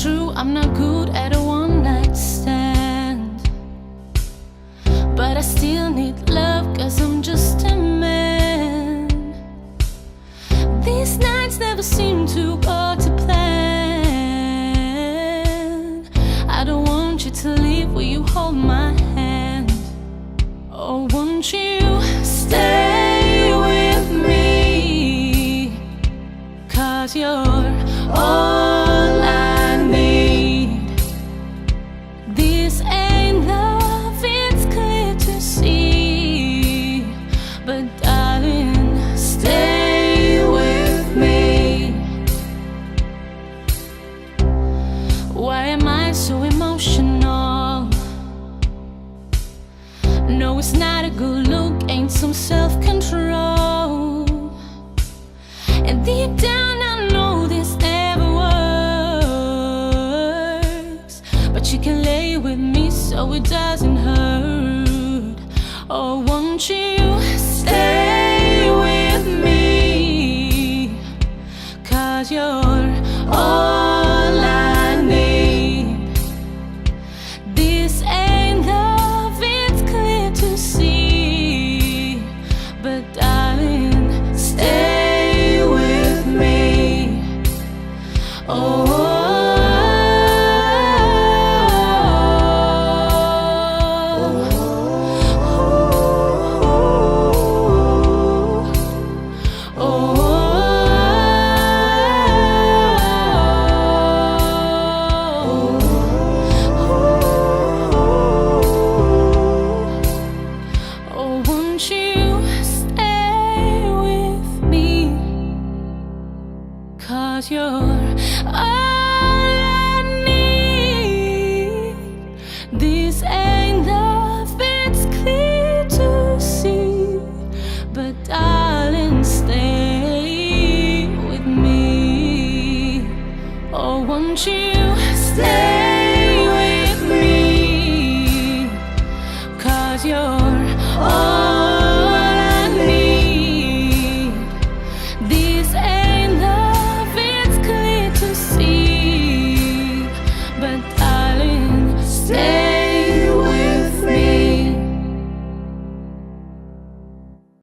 true, I'm not good at a one-night stand, but I still need love, 'cause I'm just a man. These nights never seem to go to plan. I don't want you to leave, will you hold my hand? Oh, won't you stay with me? 'Cause you're all I need. This ain't love, it's clear to see, but darling, stay with me. Why am I so emotional? No, it's not a good look, ain't some self-control. And deep down I know this never works, but you can lay with me so it doesn't hurt. Oh, won't you stay with me? 'Cause you're all I need. This ain't love, it's clear to see, but darling, stay with me. Oh, won't you stay with me? 'Cause you're all I need. This ain't love, it's clear to see, but darling, stay with me. Oh, won't you stay?